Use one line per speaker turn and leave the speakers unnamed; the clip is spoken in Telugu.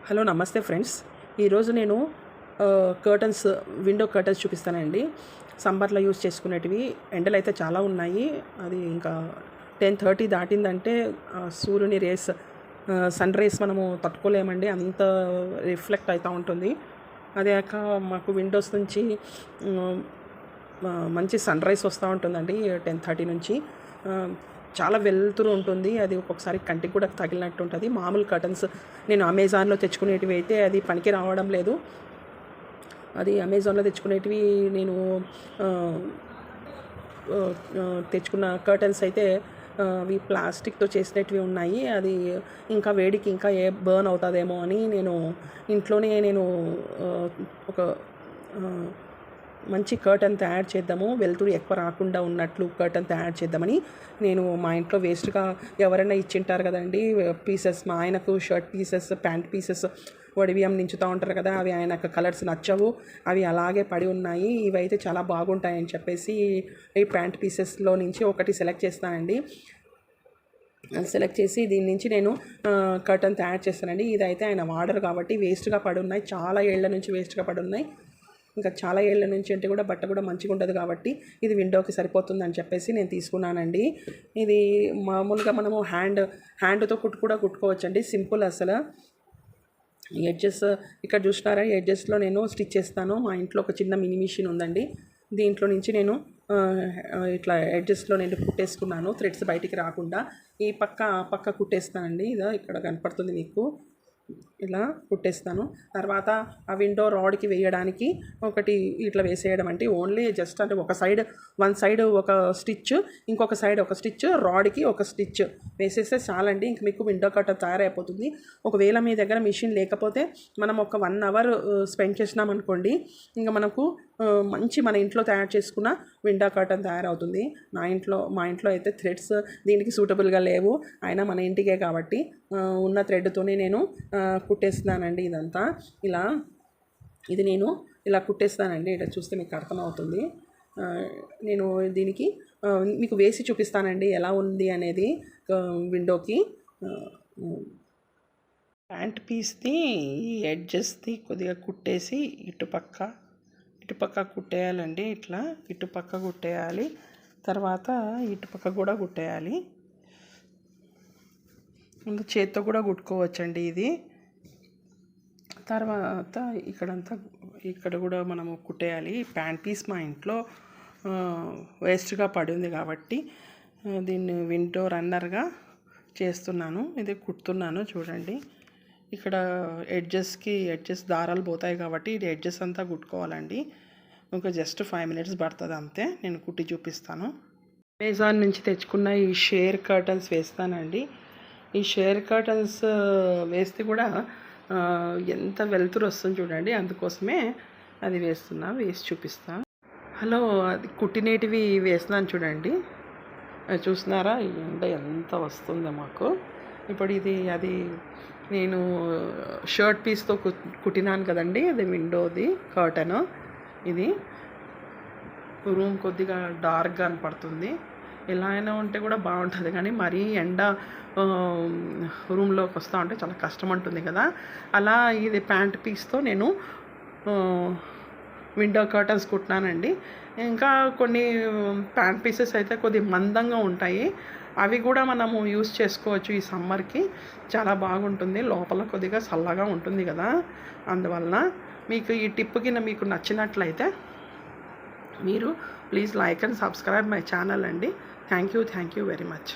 హలో నమస్తే ఫ్రెండ్స్. ఈరోజు నేను కర్టన్స్ విండో కర్టన్స్ చూపిస్తానండి. సమ్మర్లో యూజ్ చేసుకునేటివి. ఎండలు అయితే చాలా ఉన్నాయి. అది ఇంకా 10:30 దాటిందంటే సూర్యుని రేస్ సన్ రేస్ మనము తట్టుకోలేమండి. అంత రిఫ్లెక్ట్ అవుతూ ఉంటుంది. అదే కాక మాకు విండోస్ నుంచి మంచి సన్ రైజ్ వస్తూ ఉంటుందండి 10:30 నుంచి. చాలా వెలుతురు ఉంటుంది. అది ఒక్కొక్కసారి కంటికి కూడా తగిలినట్టు ఉంటుంది. మామూలు కర్టన్స్ నేను అమెజాన్లో తెచ్చుకునేటివి అయితే అది పనికి రావడం లేదు. అది అమెజాన్లో తెచ్చుకునేటివి నేను తెచ్చుకున్న కర్టన్స్ అయితే అవి ప్లాస్టిక్తో చేసినవి ఉన్నాయి. అది ఇంకా వేడికి ఇంకా బర్న్ అవుతుందేమో అని నేను ఇంట్లోనే ఒక మంచి కర్టన్ తయారు చేద్దాము, వెలుతురు ఎక్కువ రాకుండా ఉన్నట్లు కర్టన్ తయారు చేద్దామని నేను మా ఇంట్లో వేస్ట్గా ఎవరైనా ఇచ్చింటారు కదండి పీసెస్, మా ఆయనకు షర్ట్ పీసెస్, ప్యాంట్ పీసెస్ వడివియం నించుతూ ఉంటారు కదా, అవి ఆయనకు కలర్స్ నచ్చవు, అవి అలాగే పడి ఉన్నాయి. ఇవైతే చాలా బాగుంటాయని చెప్పేసి ఈ ప్యాంట్ పీసెస్లో నుంచి ఒకటి సెలెక్ట్ చేస్తానండి. సెలెక్ట్ చేసి దీని నుంచి నేను కర్టన్ తయారు చేస్తానండి. ఇదైతే ఆయన వాడరు కాబట్టి వేస్ట్గా పడి ఉన్నాయి, చాలా ఏళ్ల నుంచి వేస్ట్గా పడి ఉన్నాయి. ఇంకా చాలా ఏళ్ళ నుంచి అంటే కూడా బట్ట కూడా మంచిగా ఉండదు కాబట్టి ఇది విండోకి సరిపోతుందని చెప్పేసి నేను తీసుకున్నానండి. ఇది మామూలుగా మనము హ్యాండ్తో కుట్టుకోవచ్చండి. సింపుల్ అసలు. ఎడ్జెస్ ఇక్కడ చూసినారా, ఎడ్జెస్లో నేను స్టిచ్ చేస్తాను. మా ఇంట్లో ఒక చిన్న మినీ మిషన్ ఉందండి. దీంట్లో నుంచి నేను ఇట్లా ఎడ్జెస్లో నేను కుట్టేసుకున్నాను, థ్రెడ్స్ బయటికి రాకుండా. ఈ పక్క కుట్టేస్తానండి. ఇదో ఇక్కడ కనపడుతుంది మీకు, ఇలా కుట్టేస్తాను. తర్వాత ఆ విండో రాడ్కి వేయడానికి ఒకటి ఇట్లా వేసేయడం అంటే ఓన్లీ జస్ట్ అంటే వన్ సైడ్ ఒక స్టిచ్, ఇంకొక సైడ్ ఒక స్టిచ్, రాడ్కి ఒక స్టిచ్ వేసేస్తే చాలండి. ఇంక మీకు విండో కర్టన్ తయారైపోతుంది. ఒకవేళ మీ దగ్గర మిషన్ లేకపోతే మనం ఒక 1 అవర్ స్పెండ్ చేసినామనుకోండి, ఇంకా మనకు మంచి మన ఇంట్లో తయారు చేసుకున్న విండో కర్టన్ తయారవుతుంది. మా ఇంట్లో అయితే థ్రెడ్స్ దీనికి సూటబుల్గా లేవు, అయినా మన ఇంటికే కాబట్టి ఉన్న థ్రెడ్తోనే నేను కుట్టేస్తున్నానండి. ఇదంతా ఇది నేను ఇలా కుట్టేస్తానండి. ఇక్కడ చూస్తే మీకు అర్థమవుతుంది. నేను దీనికి మీకు వేసి చూపిస్తానండి ఎలా ఉంది అనేది. విండోకి ప్యాంట్ పీస్ది ఈ ఎడ్జెస్ది కొద్దిగా కుట్టేసి ఇటుపక్క కుట్టేయాలండి. ఇట్లా ఇటుపక్క కుట్టేయాలి, తర్వాత ఇటుపక్క కూడా కుట్టేయాలి. ముందు చేత్తో కూడా కుట్టుకోవచ్చండి ఇది. తర్వాత ఇక్కడ కూడా మనము కుట్టేయాలి. ప్యాంట్ పీస్ మా ఇంట్లో వేస్ట్గా పడింది కాబట్టి దీన్ని విండో రన్నర్గా చేస్తున్నాను. ఇది కుడుతున్నాను చూడండి. ఇక్కడ ఎడ్జెస్ దారాలు పోతాయి కాబట్టి ఇది ఎడ్జెస్ అంతా కుట్టుకోవాలండి. ఇంకా జస్ట్ 5 minutes పడుతుంది అంతే. నేను కుట్టి చూపిస్తాను. అమెజాన్ నుంచి తెచ్చుకున్న ఈ షేర్ కర్టన్స్ వేస్తానండి. ఈ షేర్ కర్టన్స్ వేస్తే కూడా ఎంత వెలుతురు వస్తుంది చూడండి, అందుకోసమే అది వేసి చూపిస్తాను. హలో, అది కుట్టినేటివి వేస్తున్నాను చూడండి. చూస్తున్నారా ఎండ ఎంత వస్తుందో మాకు. ఇప్పుడు అది నేను షర్ట్ పీస్తో కుట్టినాను కదండి, అది విండోది కర్టన్. ఇది రూమ్ కొద్దిగా డార్క్గా కనపడుతుంది. ఎలా అయినా ఉంటే కూడా బాగుంటుంది, కానీ మరీ ఎండ రూమ్లోకి వస్తూ ఉంటే చాలా కష్టం ఉంటుంది కదా. అలా ఇది ప్యాంట్ పీస్తో నేను విండో కర్టన్స్ కుట్టినానండి. ఇంకా కొన్ని ప్యాంట్ పీసెస్ అయితే కొద్ది మందంగా ఉంటాయి, అవి కూడా మనము యూస్ చేసుకోవచ్చు. ఈ సమ్మర్కి చాలా బాగుంటుంది, లోపల కొద్దిగా చల్లగా ఉంటుంది కదా. అందువలన మీకు ఈ టిప్ కింద మీకు నచ్చినట్లయితే మీరు please like and subscribe my channel అండి. Thank you very much.